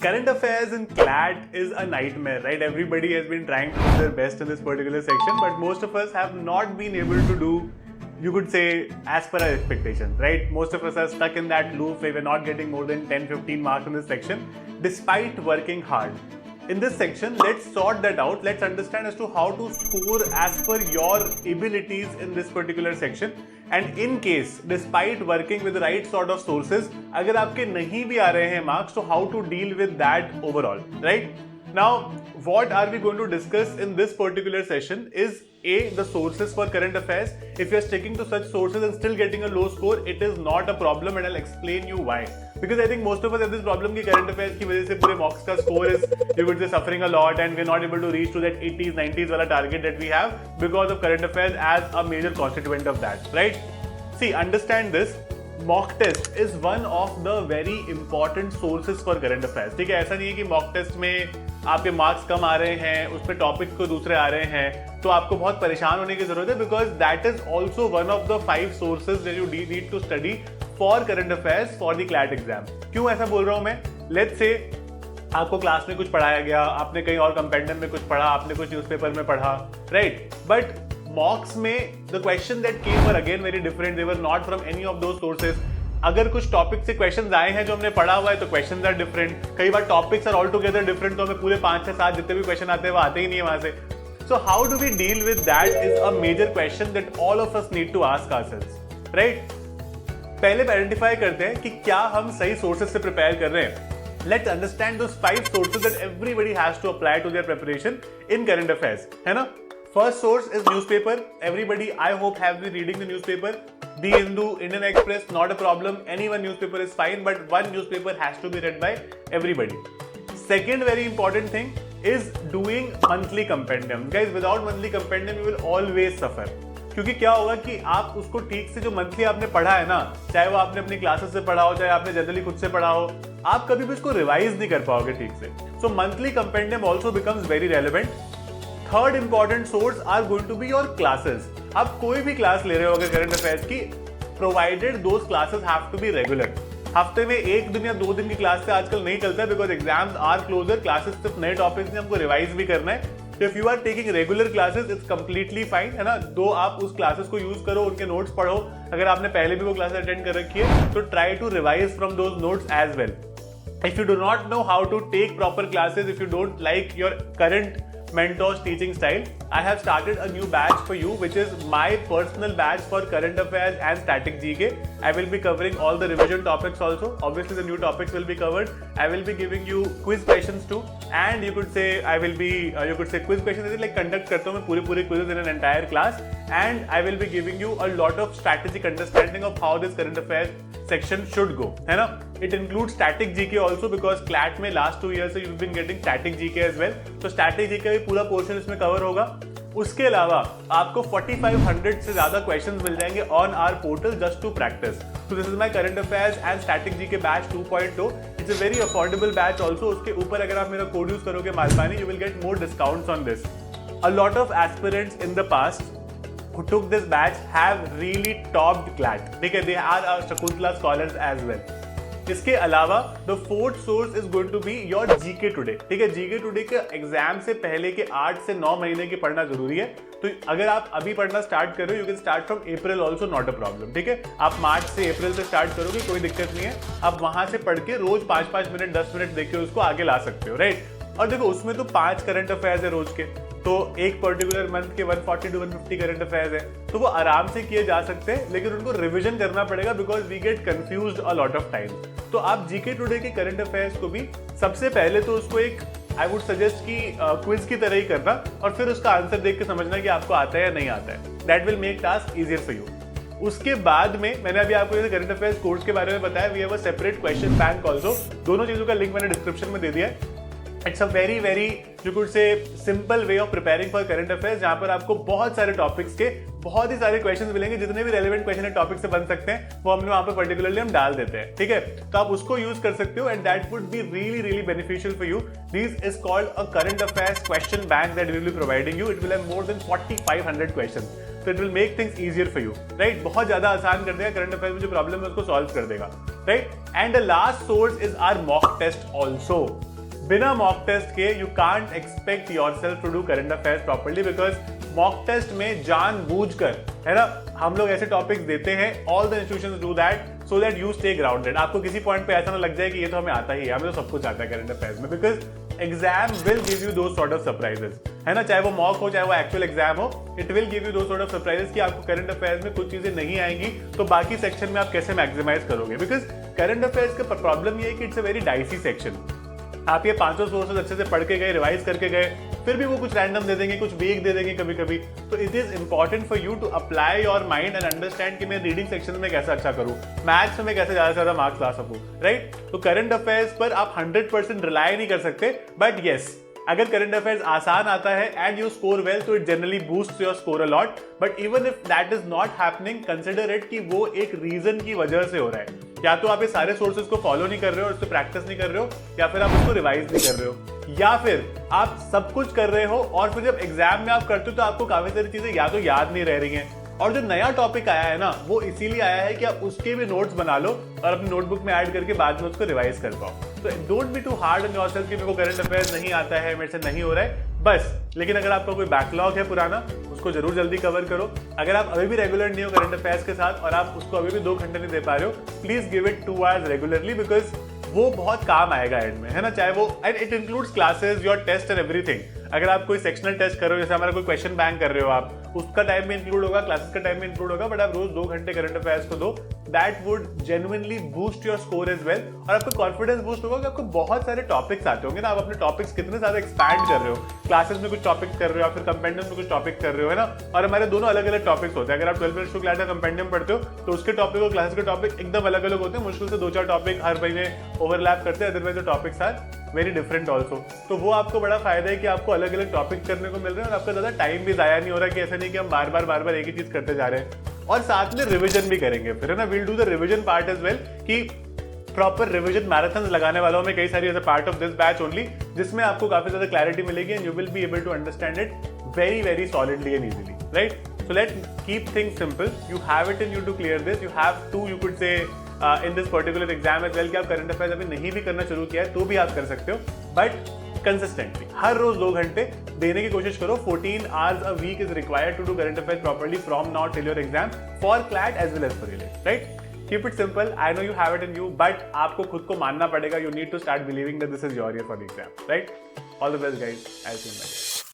Current affairs in CLAT is a nightmare, right? Everybody has been trying to do their best in this particular section, but most of us have not been able to do, you could say, as per our expectations, right? Most of us are stuck in that loop where we're not getting more than 10-15 marks in this section, despite working hard. In this section, let's sort that out. Let's understand as to how to score as per your abilities in this particular section. And in case, despite working with the right sort of sources, अगर आपके नहीं भी आ रहे हैं marks, so how to deal with that overall, right? Now, what are we going to discuss in this particular session is A, the sources for current affairs. If you are sticking to such sources and still getting a low score, it is not a problem, and I'll explain you why. Because I think most of us have this problem कि current affairs की वजह से पूरे mocks का score is, you could say, suffering a lot, and we're not able to reach to that 80s, 90s वाला target that we have because of current affairs as a major constituent of that, right? See, understand this. Mock test is one of the very important sources for current affairs. ठीक है, ऐसा नहीं है कि mock test में आपके marks कम आ रहे हैं, उसमें टॉपिक्स को दूसरे आ रहे हैं, तो आपको बहुत परेशान होने की जरूरत है, because that is also one of the 5 sources that you need to study for current affairs for the CLAT exam. क्यों ऐसा बोल रहा हूं मैं? लेट्स से आपको क्लास में कुछ पढ़ाया गया, आपने कहीं और कंपेंडियम में कुछ पढ़ा, आपने कुछ न्यूज़पेपर में पढ़ा, राइट? बट मॉक्स में the question that came were again very different. They were not from any of those sources. अगर कुछ टॉपिक से क्वेश्चंस आए हैं जो हमने पढ़ा हुआ है तो क्वेश्चंस आर डिफरेंट. कई बार topics are all together different, तो हमें पूरे 5 से 7 जितने भी क्वेश्चन आते हैं वो आते ही नहीं है वहां से. So how do we deal with that is a major question that all of us need to ask ourselves, right? पहले आइडेंटिफाई करते हैं कि क्या हम सही सोर्सेज से प्रिपेयर कर रहे हैं. Let's understand those 5 sources that everybody has to apply to their preparation in current affairs, है ना? First source is newspaper. Everybody, I hope, have been reading the newspaper. The Hindu, Indian Express, not a problem. Any one newspaper is fine, but one newspaper has to be read by everybody. Second very important thing is doing monthly compendium. Guys, without monthly compendium, you will always suffer. क्योंकि क्या होगा कि आप उसको ठीक से जो monthly आपने पढ़ा है ना, चाहे वो आपने अपनी क्लासेस से पढ़ा हो, चाहे आपने जनरली खुद से पढ़ा हो, आप कभी भी उसको रिवाइज नहीं कर पाओगे ठीक से. So monthly compendium also becomes very relevant. Third important source are going to be your classes. आप कोई भी क्लास ले रहे हो अगर करंट अफेयर्स की, provided those classes have to be regular. हफ्ते में 1 दिन या 2 दिन की क्लास से आजकल नहीं चलता है, because exams are closer. Classes सिर्फ नए टॉपिक्स नहीं, हमको रिवाइज भी करना है. तो if you are taking regular classes it's completely fine, है ना? दो आप उस क्लासेस को यूज करो, उनके नोट्स पढ़ो. अगर आपने पहले भी वो क्लासेस अटेंड कर रखी है तो try to revise from those notes as well. If you do not know how to take proper classes, if you don't like your current mentor's teaching style, I have started a new batch for you, which is my personal batch for current affairs and static GK. I will be covering all the revision topics also. Obviously, the new topics will be covered. I will be giving you quiz questions too, and you could say I will be, quiz questions is like conduct करता हूँ मैं पूरे quizzes in an entire class, and I will be giving you a lot of strategic understanding of how this current affairs section should go, है ना? It includes static GK also because CLAT में last 2 years से you've been getting static GK as well. तो static GK भी पूरा portion इसमें cover होगा. उसके अलावा आपको 4500 से ज्यादा क्वेश्चंस मिल जाएंगे on our portal just to practise. So this is my current affairs and static GK batch 2.2. It's a very affordable batch also. उसके ऊपर अगर आप मेरा कोड यूज करोगे Malpani, you will get more discounts on this. A lot of aspirants in the past who took this batch have really topped CLAT. ठीक है, they are Shakuntala scholars as well. इसके अलावा the fourth source is going to be your GK today. ठीक है, GK today के exam से पहले के 8 से 9 महीने की पढ़ना जरूरी है. तो अगर आप अभी पढ़ना स्टार्ट कर रहे हो, you can start from April also, not a problem. ठीक है, आप मार्च से अप्रैल से स्टार्ट करोगे, कोई दिक्कत नहीं है. आप वहां से पढ़ के रोज 5-5 मिनट 10 मिनट देख के उसको आगे ला सकते हो, राइट? और देखो उसमें तो 5 करंट अफेयर्स है रोज के, तो एक पर्टिकुलर मंथ के 140 to 150 करंट अफेयर्स है, तो वो आराम से किए जा सकते हैं, लेकिन उनको रिवीजन करना पड़ेगा because we get confused a lot of time. तो आप जीके टुडे के करंट अफेयर्स को भी सबसे पहले तो उसको एक आई वुड सजेस्ट कि क्विज की तरह ही करना, और फिर उसका आंसर देख के समझना कि आपको आता है या नहीं आता है. That will make task easier for you. उसके बाद में मैंने अभी आपको जैसे करंट अफेयर्स कोर्स के बारे में बताया, we have a separate question bank also. दोनों चीजों का लिंक मैंने डिस्क्रिप्शन में दे दिया है. It's a very you could say simple way of preparing for current affairs, जहां पर आपको बहुत सारे टॉपिक्स के बहुत ही सारे क्वेश्चंस मिलेंगे. जितने भी रेलेवेंट क्वेश्चन है टॉपिक से बन सकते हैं वो हमने वहां पर पर्टिकुलरली हम डाल देते हैं. ठीक है, तो आप उसको यूज कर सकते हो and that would be really beneficial for you. This is called a current affairs question bank that we will be providing you. It will have more than 4500 questions. तो it will make things easier for you, right? बहुत ज्यादा आसान कर देगा. Current affairs में जो problem है उसको सॉल्व कर देगा, right? And the last source is our mock test also. बिना मॉक टेस्ट के you can't expect yourself to do current affairs properly, because mock test में जानबूझकर, है ना, हम लोग ऐसे टॉपिक्स देते हैं, all the institutions do that so that you stay grounded. आपको किसी पॉइंट पे ऐसा ना लग जाए कि ये तो हमें आता ही है, हमें तो सब कुछ आता है करंट अफेयर्स में, because exam will give you those sort of surprises, है ना, चाहे वो मॉक हो चाहे वो एक्चुअल एग्जाम हो, it will give you those sort of surprises कि आपको करंट अफेयर्स में कुछ चीजें नहीं आएंगी तो बाकी सेक्शन में आप कैसे मैक्सिमाइज करोगे। बिकॉज करंट अफेयर्स का प्रॉब्लम ये है कि it's a very dicey section. आप ये 500 सोर्सेज अच्छे से पढ़ के गए, रिवाइज करके गए, फिर भी वो कुछ रैंडम दे देंगे, कुछ वीक दे देंगे कभी कभी। तो it is important for you to apply your mind and understand कि मैं रीडिंग सेक्शन में कैसे अच्छा करूं, मैथ्स में मैं कैसे ज्यादा से ज्यादा मार्क्स ला सकूं, राइट। तो करंट अफेयर्स पर आप 100% रिलाई नहीं कर सकते, बट येस, अगर करंट अफेयर्स आसान आता है एंड यू स्कोर वेल तो it generally boost your score a lot, but even if that is not happening, consider it कि वो एक रीजन की वजह से हो रहा है। या तो आप ये सारे सोर्सेज को फॉलो नहीं कर रहे हो, उससे प्रैक्टिस नहीं कर रहे हो, या फिर आप उसको रिवाइज नहीं कर रहे हो, या फिर आप सब कुछ कर रहे हो और फिर जब एग्जाम में आप करते हो तो आपको काफी सारी चीजें या तो याद नहीं रह रही हैं, और जो नया टॉपिक आया है ना वो इसीलिए आया है कि आप उसके भी नोट्स बना लो और अपनी नोटबुक में ऐड करके बाद में उसको रिवाइज कर पाओ। तो don't be too hard on yourself कि मेरे को करंट अफेयर्स नहीं आता है, मेरे से नहीं हो रहा है बस। लेकिन अगर आपका कोई बैकलॉग है पुराना, उसको जरूर जल्दी कवर करो। अगर आप अभी भी रेगुलर नहीं हो करंट अफेयर्स के साथ और आप उसको अभी भी 2 घंटे नहीं दे पा रहे हो, please give it 2 hours regularly, because वो बहुत काम आएगा एंड में, है ना, चाहे वो, and it includes classes, your test and everything. अगर आप कोई सेक्शनल टेस्ट कर रहे हो, जैसे हमारा कोई क्वेश्चन बैंक कर रहे हो आप, उसका टाइम भी इंक्लूड होगा, क्लासेस का टाइम भी इंक्लूड होगा, बट आप रोज 2 घंटे करंट अफेयर्स को दो, that would genuinely boost your score as well. और आपका कॉन्फिडेंस बूस्ट होगा कि आपको बहुत सारे टॉपिक्स आते होंगे ना, आप अपने टॉपिक्स कितने ज्यादा एक्सपैंड कर रहे हो, क्लासेस में कुछ टॉपिक्स कर रहे हो, फिर कंपेंडियम में कुछ टॉपिक कर रहे हो, है ना। और हमारे दोनों अलग अलग टॉपिक्स होते हैं। अगर आप 12 क्लास का कंपेंडियम पढ़ते हो तो उसके टॉपिक और क्लासेस के टॉपिक एकदम अलग अलग होते हैं, मुश्किल से 2-4 टॉपिक हर महीने ओवरलैप करते हैं, otherwise the topics are very different also. तो वो आपको बड़ा फायदा है कि आपको अलग अलग टॉपिक करने को मिल रहे हैं और आपका ज्यादा टाइम भी जाया नहीं हो रहा है, कि ऐसा नहीं कि हम बार बार एक ही चीज करते जा रहे हैं। और साथ में रिवीजन भी करेंगे फिर, है ना, will do the revision part as well, कि प्रॉपर रिवीजन मैराथन लगाने वालों में कई सारी as a part of this batch only, जिसमें आपको काफी ज्यादा क्लैरिटी मिलेगी and you will be able to understand it very solidly and easily, right. So let's keep things simple. You have it in you to clear this. You have to, you could say, in this particular exam as well, कि आप current affairs अभी नहीं भी करना शुरू किया है तो भी आप कर सकते हो, बट कंसिस्टेंटली हर रोज 2 घंटे देने की कोशिश करो। 14 hours a week is required to do current affairs properly from now till your exam for CLAT as well as for relay, right? Keep it simple. I know you have it in you, but आपको खुद को मानना पड़ेगा. You need to start believing that this is your year for the exam, right? All the best, guys. I'll see you next.